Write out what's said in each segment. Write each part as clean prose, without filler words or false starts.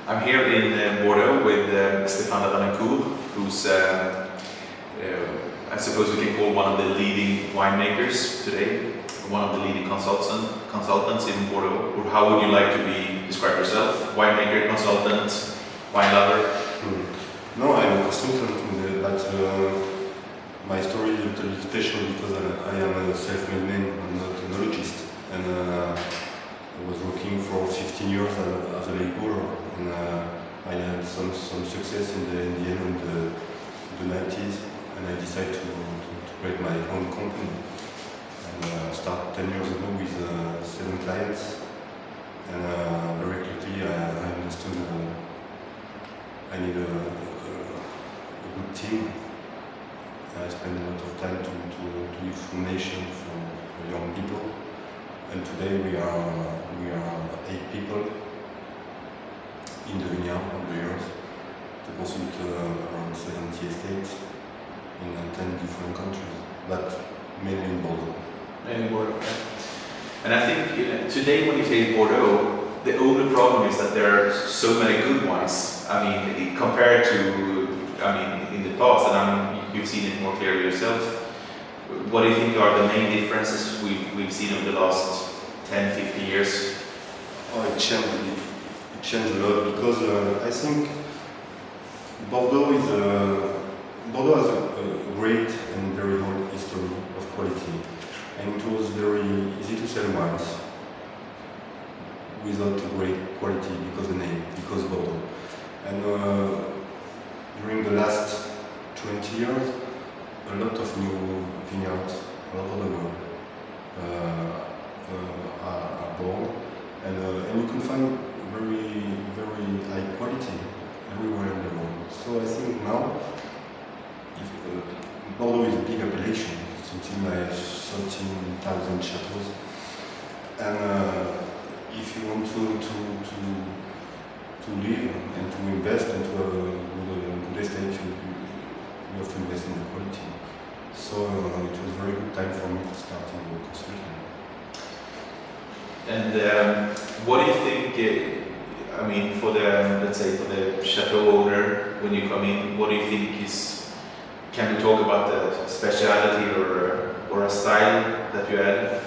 I'm here in Bordeaux with Stephane Derenoncourt, who's, I suppose we can call one of the leading winemakers today, one of the leading consultants in Bordeaux. Or how would you like to be describe yourself? Winemaker, consultant, wine lover? No, I'm a consultant, but my story is a little bit special because I am a self-made man, I'm not a enologist. And I was working for 15 years as a labourer, and I had some success in the end of the 90s, and I decided to create my own company. And start 10 years ago with 7 clients, and very quickly I understood I need a good team. I spend a lot of time to give formation for young people, and today we are 8 people in the vineyard of the years to consult around 70 estates in 10 different countries, but mainly in Bordeaux. In Bordeaux, okay. And I think today when you say Bordeaux, the only problem is that there are so many good wines. I mean, compared to, in the past, and you've seen it more clearly yourself. What do you think are the main differences we've seen over the last 10, 50 years? Oh, it changed a lot because I think Bordeaux has a great and very old history of quality, and it was very easy to sell wines without a great quality because the name, because Bordeaux. And during the last 20 years, a lot of new vineyards all over the world are born, and you can find very, very high quality everywhere in the world. So I think now, if Bordeaux is a big appellation, something like 13,000 chateaux, and if you want to live and to invest into a good estate, you have to invest in the quality. So it was a very good time for me to start in the consulting. And what do you think? For the, let's say, for the chateau owner, when you come in, what do you think is? Can we talk about the speciality or a style that you add?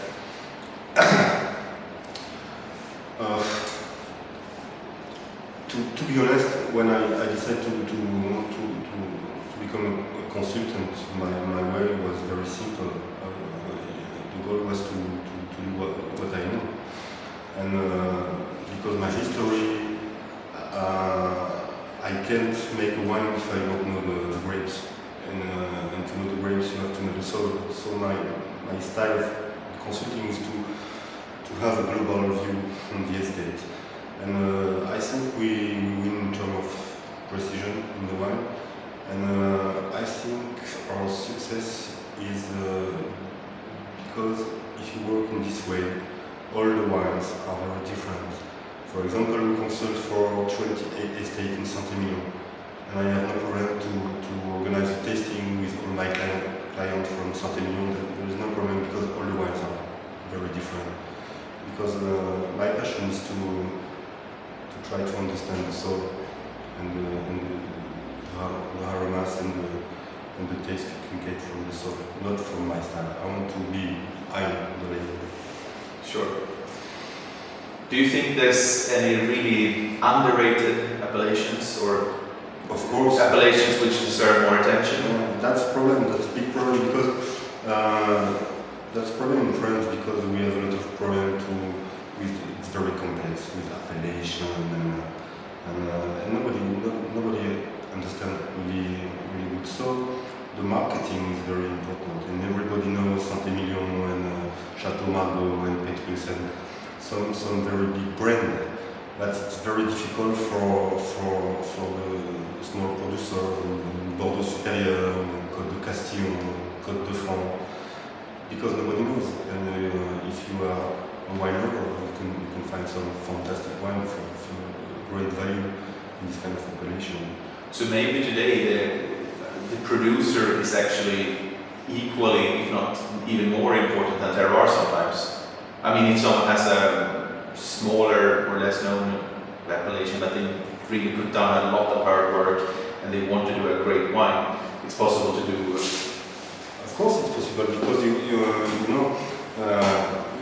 To be honest, when I decided to become a consultant, my way was very simple. The goal was to do what I know. And because my history, I can't make a wine if I don't know the grapes. And to know the grapes, you have to know the soil. So my style of consulting is to have a global view on the estate. And I think we win in terms of precision in the wine. And I think our success is because if you work in this way, all the wines are very different. For example, we consult for 28 estates in Saint-Emilion, and I have no problem to organize a tasting with all my clients from Saint-Emilion. There is no problem because all the wines are very different. Because my passion is to try to understand the soil and the aromas and the taste you can get from the soil, not from my style. I want to be the label. Sure. Do you think there's any really underrated appellations or of course appellations which deserve more attention? That's a problem. That's a big problem because that's a problem in France because we have a lot of problem it's very complex with appellation and nobody understands really good. So the marketing is very important, and everybody knows Saint-Emilion and Chateau Margaux and Petrus and some very big brand, but it's very difficult for the small producer in Bordeaux Supérieur, Côte de Castillon, Côte de France, because nobody knows. And if you are a wine lover, you can find some fantastic wine for great value in this kind of appellation. So maybe today the producer is actually equally, if not even more important than terroir sometimes. If someone has a smaller or less known appellation, but in really put down a lot of hard work and they want to do a great wine, it's possible to do. Of course it's possible, because you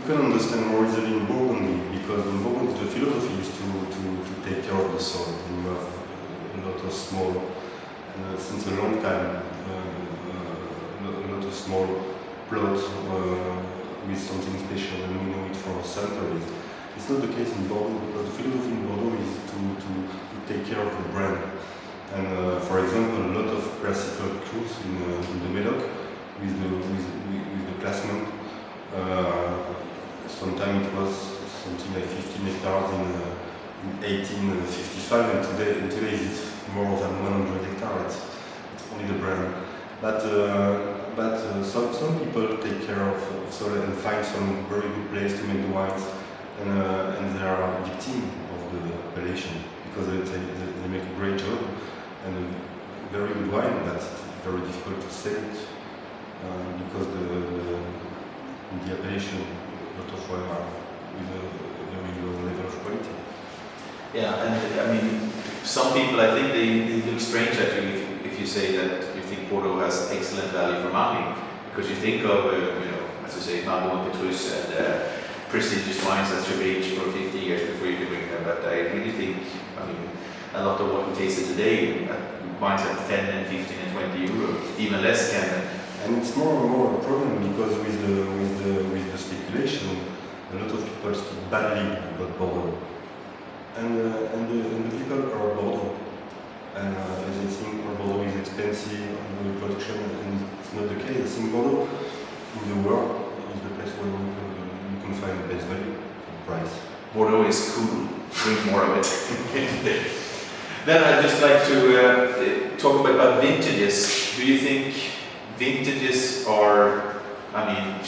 can understand more easily in Burgundy, because in Burgundy the philosophy is to take care of the soil. And you have a lot of small, since a long time, a lot of small plots with something special, and we know it for centuries. It's not the case in Bordeaux, because the philosophy in Bordeaux is to take care of the brand. And for example, a lot of classical crus in the Medoc with the classement. Sometimes it was something like 15 hectares in 1855, and today it's more than 100 hectares. It's only the brand. But some people take care of soil and find some very good place to make the wines, and they are victim of the appellation, because they make a great job and a very good wine, but it's very difficult to sell it because the appellation, a lot of wine are with a very low level of quality. Yeah, and I mean, some people, I think they look strange at you if you say that you think Bordeaux has excellent value for money, because you think of, as you say, Margot and Petrus and prestigious wines that should age for 50 years before you can drink them. But I really think, I mean, a lot of what we tasted today, wines at 10 and 15 and 20 euro, even less can. And it's more and more a problem, because with the speculation, a lot of people speak badly about Bordeaux. And the people are Bordeaux, and they think Bordeaux is expensive on the production, and it's not the case. In Bordeaux, in the world, is the place where you can find the best value for price. Bordeaux is cool. Drink more of it. Then I'd just like to talk a bit about vintages. Do you think vintages are, I mean,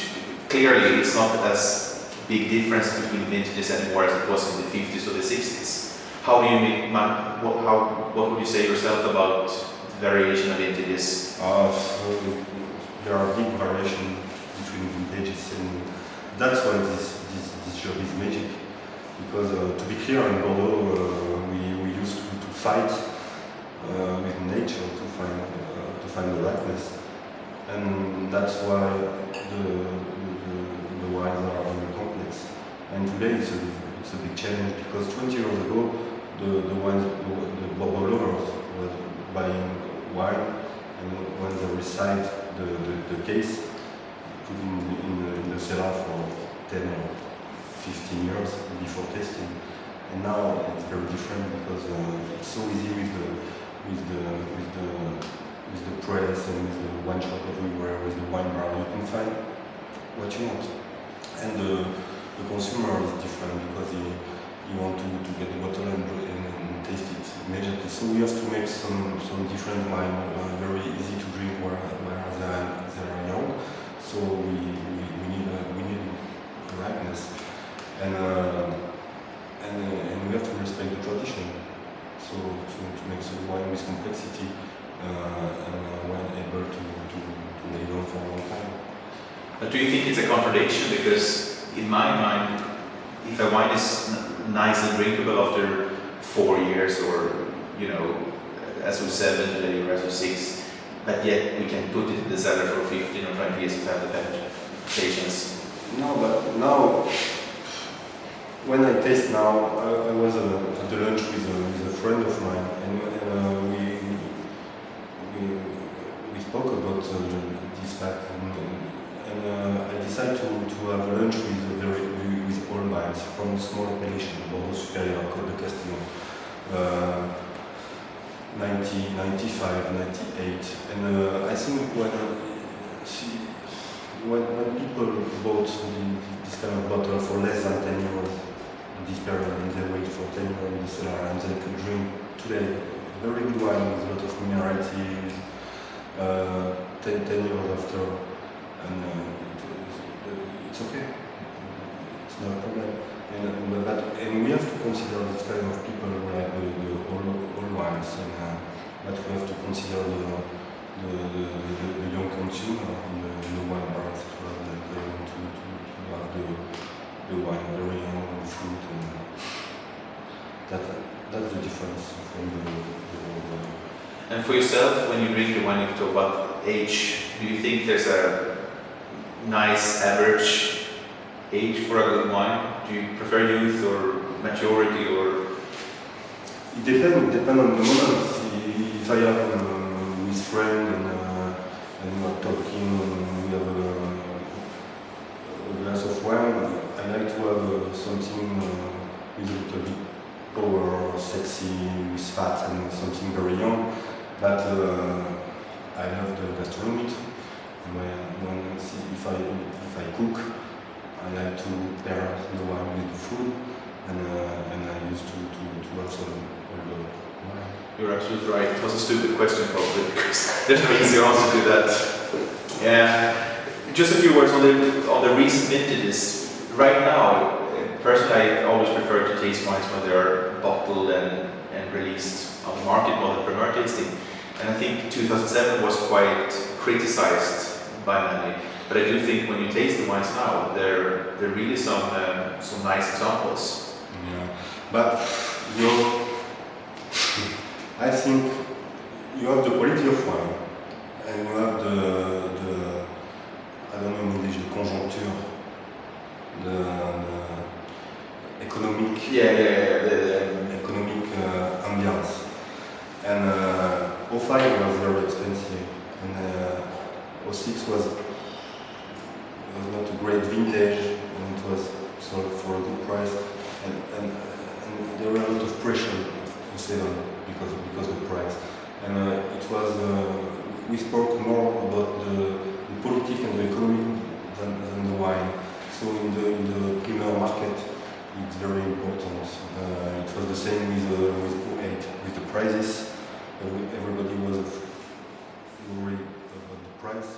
clearly it's not as big difference between vintages anymore as it was in the 50s or the 60s. How do you make, what would you say yourself about the variation of vintages? So there are big variations between vintages, and that's why this job is magic. Because to be clear, in Bordeaux we used to fight with nature to find the rightness, and that's why the wines are very complex. And today it's a big challenge, because 20 years ago the Bordeaux lovers were buying wine, and when they recite the case, put in the cellar for 10 or 15 years before tasting. And now it's very different, because it's so easy with the press and with the wine shop everywhere, with the wine bar. You can find what you want. And the consumer is different, because he wants to get the bottle and taste it immediately. So we have to make some different wine, very easy to drink where they are young. So we need ripeness. And we have to respect the tradition, so to make the wine with complexity and wine able to lay on for a long time. But do you think it's a contradiction? Because in my mind, if a wine is nice and drinkable after 4 years, or as of 7 today or as of 6, but yet we can put it in the cellar for 15 or 20 years to have the patience. No, but now, when I taste now, I was at the lunch with a friend of mine, and we spoke about this fact, and I decided to have a lunch with all wines from small appellation, Bordeaux Supérieur, Côte de Castillon, 90, 95, 98, and I think when people bought this kind of bottle for less than 10 euros, this period, and they wait for 10 years in the cellar, and they could drink today very good wine with a lot of minerality, 10 years after, and it's okay, it's not a problem. And we have to consider this kind of people like the old wines, but we have to consider the young consumer in the wine bars to have the wine very young and fruit, and that that's the difference from the And for yourself, when you drink the wine, you talk about age. Do you think there's a nice average age for a good wine? Do you prefer youth or maturity or? It depends on the moment. If I am with friends and we are talking and we have a glass of wine, I like to have something with a little bit power, sexy, with fat and something very young. But I love the gastronomy. If I cook, I like to pair the wine with the food, and I used to have some older wine. You're absolutely right. It was a stupid question probably because there's no easy answer to that. Yeah. Just a few words on the recent vintages. Right now, personally, I always prefer to taste wines when they are bottled and released on the market more than premier tasting. And I think 2007 was quite criticized by many. But I do think when you taste the wines now, there are really some nice examples. Yeah, but I think you have the quality of wine, and you have the I don't know in English, the conjoncture, the economic, the economic ambiance. And 05 was very expensive, and 06 was not a great vintage, and it was sold for a good price, and there were a lot of pressure to sell because of the price. And it was we spoke more about the politics and the economy than the wine. So in the premier market, it's very important. It was the same with 08, with the prices. Everybody was worried about the price.